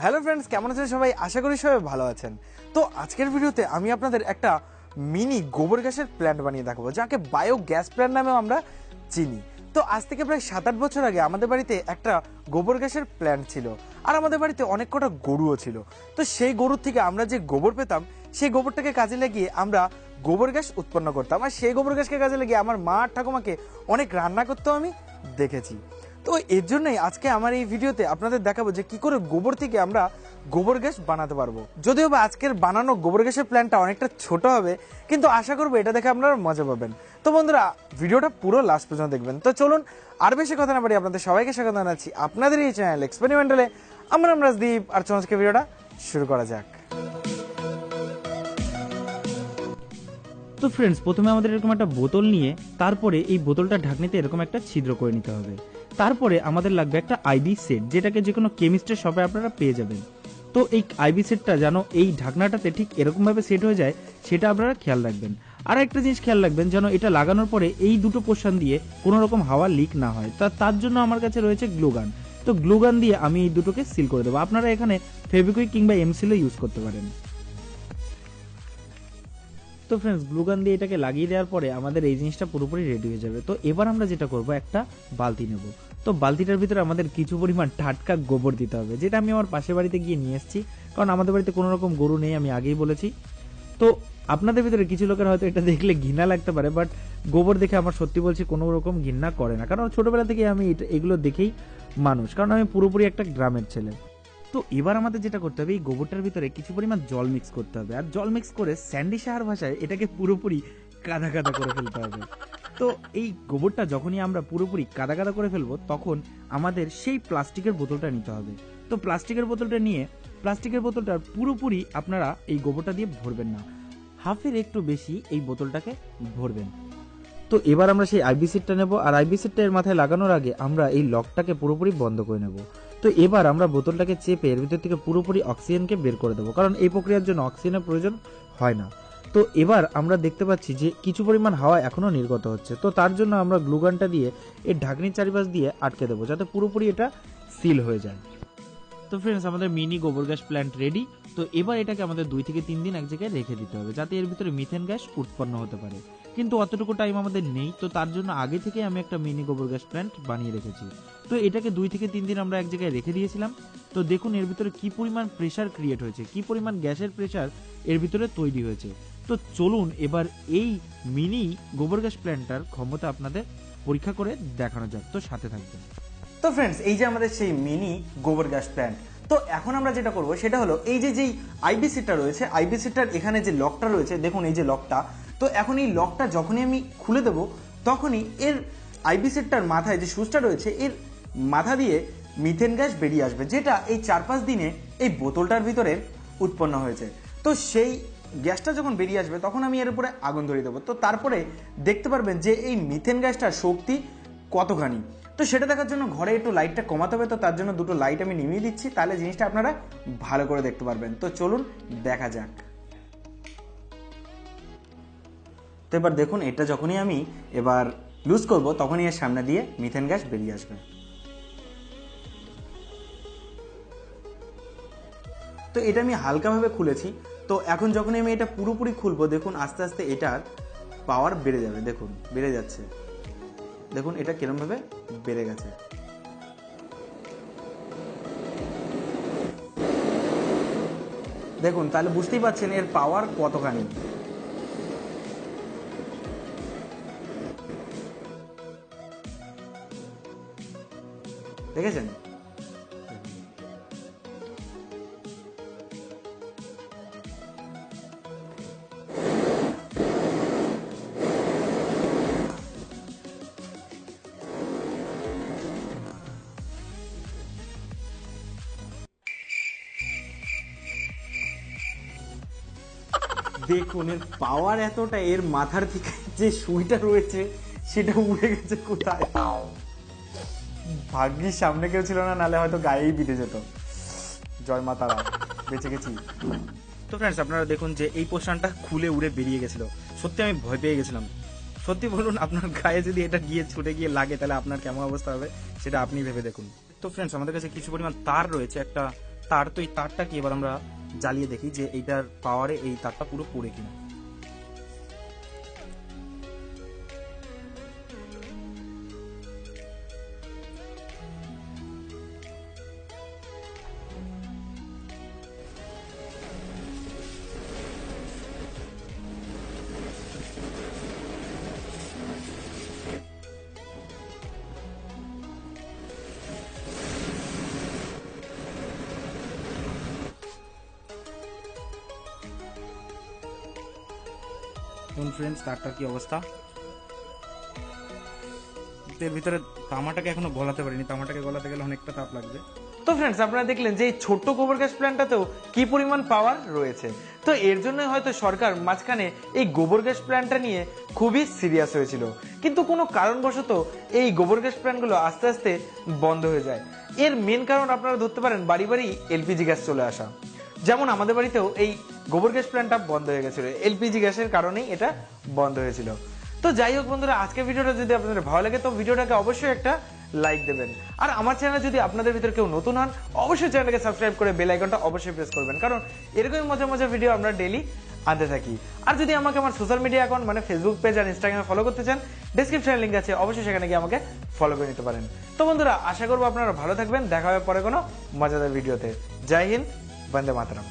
Hello friends, কেমন আছেন সবাই? আশা করি সবাই ভালো আছেন। তো আজকের ভিডিওতে আমি আপনাদের একটা মিনি গোবর গ্যাসের প্ল্যান্ট বানিয়ে দেখাবো, যাকে বায়ো গ্যাস প্ল্যান্ট নামেও আমরা চিনি। তো আজ থেকে প্রায় 7-8 বছর আগে আমাদের বাড়িতে একটা গোবর গ্যাসের প্ল্যান্ট ছিল, আর আমাদের বাড়িতে অনেক কটা গরুও ছিল। তো সেই গরুর থেকে আমরা যে গোবর পেতাম, সেই গোবরটাকে কাজে লাগিয়ে আমরা গোবর গ্যাস উৎপন্ন করতাম, আর সেই গোবর গ্যাসকে কাজে লাগিয়ে আমার মা আর ঠাকুমাকে অনেক রান্না করতেও আমি দেখেছি। তো এর জন্যই আজকে আমার এই ভিডিওতে আপনাদের দেখাবো যে কি করে গোবর থেকে আমরা গোবর গ্যাস বানাতে পারবো। যদিও বা আজকের বানানো গোবর গ্যাসের প্ল্যানটা অনেকটা ছোট হবে, কিন্তু আশা করবো এটা দেখে আপনারা মজা পাবেন। তো বন্ধুরা, ভিডিওটা পুরো লাস্ট পর্যন্ত দেখবেন। তো চলুন আর বেশি কথা না বাড়িয়ে আপনাদের সবাইকে স্বাগত জানাচ্ছি আপনাদের এই চ্যানেল এক্সপেরিমেন্টালে। আমার নাম রাজদীপ, আর চলুন আজকে ভিডিওটা শুরু করা যাক। তো ফ্রেন্ডস, প্রথমে আমাদের এরকম একটা বোতল নিয়ে তারপরে এই বোতলটা ঢাকনিতে এরকম একটা ছিদ্র করে নিতে হবে। তারপরে আমাদের লাগবে একটা আইবি সেট, যেটাকে যে কোনো কেমিস্টের শপে আপনারা পেয়ে যাবেন। তো এই আইবি সেটটা যেন এই ঢাকনাটাতে ঠিক এরকমভাবে সেট হয়ে যায়, সেটা আপনারা খেয়াল রাখবেন। আর একটা জিনিস খেয়াল রাখবেন, যেন এটা লাগানোর পরে এই দুটো পোর্শন দিয়ে কোনো রকম হাওয়া লিক না হয়। তার জন্য আমার কাছে রয়েছে গ্লুগান। তো গ্লুগান দিয়ে আমি এই দুটোকে সিল করে দেবো। আপনারা এখানে ফেভিকুইক কিংবা এমসিলও ইউজ করতে পারেন। তো ফ্রেন্ডস, গ্লুগান দিয়ে এটাকে লাগিয়ে দেওয়ার পরে আমাদের এই জিনিসটা পুরোপুরি রেডি হয়ে যাবে। তো এবার আমরা যেটা করব, একটা বালতি নেব। তো বালতিটার ভিতরে আমাদের কিছু পরিমাণ টাটকা গোবর দিতে হবে, যেটা আমি আমার পাশের বাড়িতে গিয়ে নিয়ে এসেছি, কারণ আমাদের বাড়িতে কোনো রকম গরু নেই, আমি আগেই বলেছি। তো আপনাদের ভিতরে কিছু লোকের হয়তো এটা দেখলে ঘৃণা লাগতে পারে, বাট গোবর দেখে আমার সত্যি বলছি কোনো রকম ঘৃণা করে না, কারণ ছোটবেলা থেকে আমি এগুলো দেখেই মানুষ, কারণ আমি পুরোপুরি একটা গ্রামের ছেলে। তো এবার আমাদের যেটা করতে হবে, এই গোবরটার ভিতরে কিছু পরিমাণ জল মিক্স করতে হবে, আর জল মিক্স করে স্যান্ডি সাহার ভাষায় এটাকে পুরোপুরি কাদা কাদা করে ফেলতে হবে। তো এই গোবরটা যখনই আমরা পুরোপুরি কাদা কাদা করে ফেলবো, তখন আমাদের সেই প্লাস্টিকের বোতলটা নিতে হবে। তো প্লাস্টিকের বোতলটা নিয়ে প্লাস্টিকের বোতলটা পুরোপুরি আপনারা এই গোবরটা দিয়ে ভরবেন না, হাফের একটু বেশি এই বোতলটাকে ভরবেন। তো এবার আমরা সেই আইবি সিটটা নেব, আর আইবি সিটটা এর মাথায় লাগানোর আগে আমরা এই লকটাকে পুরোপুরি বন্ধ করে নেব। তো এবার আমরা বোতলটাকে চেপে এর ভিতর থেকে পুরোপুরি অক্সিজেনকে বের করে দেবো, কারণ এই প্রক্রিয়ার জন্য অক্সিজেনের প্রয়োজন হয় না। তো এবার আমরা দেখতে পাচ্ছি যে কিছু পরিমাণ হাওয়া এখনো নির্গত হচ্ছে। তো তার জন্য আমরা গ্লুগানটা দিয়ে এর ঢাকনির চারিপাশ দিয়ে আটকে দেবো, যাতে পুরোপুরি এটা সিল হয়ে যায়। তো ফ্রেন্ডস, আমাদের মিনি গোবর গ্যাস প্ল্যান্ট রেডি। তো এবার এটাকে আমাদের 2 থেকে 3 দিন এক জায়গায় রেখে দিতে হবে, যাতে এর ভিতরে মিথেন গ্যাস উৎপন্ন হতে পারে। কিন্তু অতটুকু টাইম আমাদের নেই, তো তার জন্য আগে থেকে আমি একটা মিনি গোবর গ্যাস প্ল্যান্ট বানিয়ে রেখেছি। তো এটাকে 2 থেকে 3 দিন আমরা এক জায়গায় রেখে দিয়েছিলাম। তো দেখুন এর ভিতরে কি পরিমাণ প্রেসার ক্রিয়েট হয়েছে, কি পরিমাণ গ্যাসের প্রেসার এর ভিতরে তৈরি হয়েছে। তো চলুন এবার এই মিনি গোবর গ্যাস প্ল্যান্টটার ক্ষমতা আপনাদের পরীক্ষা করে দেখানো যাক। তো সাথে থাকবেন। তো ফ্রেন্ডস, এই যে আমাদের সেই মিনি গোবর গ্যাস প্ল্যান্ট, তো এখন আমরা যেটা করব সেটা হলো এই যে যেই আইবি সিটটা রয়েছে, আইবি সিটটার এখানে যে লকটা রয়েছে, দেখুন এই যে লকটা। তো এখন এই লকটা যখনই আমি খুলে দেব, তখনই এর আইবি সিটটার মাথায় যে সুইচটা রয়েছে, এর মাথা দিয়ে মিথেন গ্যাস বেরিয়ে আসবে, যেটা এই 4-5 দিনে এই বোতলটার ভিতরে উৎপন্ন হয়েছে। তো সেই গ্যাসটা যখন বেরিয়ে আসবে, তখন আমি এর উপরে আগুন ধরিয়ে দেবো। তো তারপরে দেখতে পারবেন যে এই মিথেন গ্যাসটার শক্তি কতখানি। তো সেটা দেখার জন্য ঘরে একটু লাইটটা কমাতে হবে, তো তার জন্য দুটো লাইট আমি নিভিয়ে দিচ্ছি, তাহলে জিনিসটা আপনারা ভালো করে দেখতে পারবেন। তো চলুন দেখা যাক। তো এবার দেখুন, এটা যখনই আমি এবার লুজ করব, তখনই এর সামনে দিয়ে মিথেন গ্যাস বেরিয়ে আসবে। তো এটা আমি হালকাভাবে খুলেছি। তো এখন যখনই আমি এটা পুরোপুরি খুলবো, দেখুন আস্তে আস্তে এটার পাওয়ার বেড়ে যাবে। দেখুন বেড়ে যাচ্ছে, দেখুন এটা কিরমভাবে বেড়ে গেছে। দেখুন, তাহলে বুঝতেই পারছেন এর পাওয়ার কতখানি। দেখেছেন? দেখুন এর পাওয়ার এতটা, এর মাথার দিকে যে সুইটা রয়েছে সেটা উড়ে গেছে কোথায়। ভাগ্যিস সামনে কেউ ছিল না, নালে হয়তো গায়েই বিঁধে যেত। জয় মা তারা, বেঁচে গেছি। তো ফ্রেন্ডস, আপনারা দেখুন যে এই পোর্শনটা খুলে উড়ে বেরিয়ে গেছিল। সত্যি আমি ভয় পেয়ে গেছিলাম। সত্যি বলুন, আপনার গায়ে যদি এটা গিয়ে ছুটে গিয়ে লাগে, তাহলে আপনার কেমন অবস্থা হবে সেটা আপনি ভেবে দেখুন। তো ফ্রেন্ডস, আমাদের কাছে কিছু পরিমাণ তার রয়েছে, একটা তার, তো এই তারটা কি এবার আমরা জ্বালিয়ে দেখি যে এইটার পাওয়ারে এই তারটা পুরো পড়ে কিনা। দেখুন ফ্রেন্ডস তারটার কি অবস্থা। এর ভিতরে তামাটাকে এখনো গলাতে পারিনি, তামাটাকে গলাতে গেলে অনেকটা তাপ লাগবে। তো ফ্রেন্ডস, আপনারা দেখলেন যে এই ছোট্ট গোবর গ্যাস প্ল্যান্টটাতেও কি পরিমাণ পাওয়ার রয়েছে। তো এর জন্য হয়তো সরকার মাঝখানে এই গোবর গ্যাস প্ল্যান্টটা নিয়ে খুবই সিরিয়াস হয়েছিল, কিন্তু কোনো কারণবশত এই গোবর গ্যাস প্ল্যান্টগুলো আস্তে আস্তে বন্ধ হয়ে যায়। এর মেন কারণ আপনারা ধরতে পারেন বাড়ি বাড়ি এলপিজি গ্যাস চলে আসা। যেমন আমাদের বাড়িতেও এই গোবর গ্যাস প্ল্যান্টটা বন্ধ হয়ে গেছিল, এলপিজি গ্যাসের কারণেই এটা বন্ধ হয়েছিল। তো যাই হোক বন্ধুরা, আজকের ভিডিওটা যদি আপনাদের ভালো লাগে তো ভিডিওটাকে অবশ্যই একটা লাইক দেবেন। আর আমার চ্যানেলে যদি আপনাদের ভিতরে কেউ নতুন হন, অবশ্যই চ্যানেলকে সাবস্ক্রাইব করে বেল আইকনটা অবশ্যই প্রেস করবেন, কারণ এরকমই মজার মজার ভিডিও আমরা ডেইলি আনতে থাকি। আর যদি আমাকে আমার সোশ্যাল মিডিয়া অ্যাকাউন্ট মানে ফেসবুক পেজ আর ইনস্টাগ্রামে ফলো করতে চান, ডেসক্রিপশনে লিংক আছে, অবশ্যই সেখানে গিয়ে আমাকে ফলো করে নিতে পারেন। তো বন্ধুরা, আশা করবো আপনারা ভালো থাকবেন। দেখা হবে পরে কোনো মজাদার ভিডিওতে। জয় হিন্দ, বন্দে মাতরম।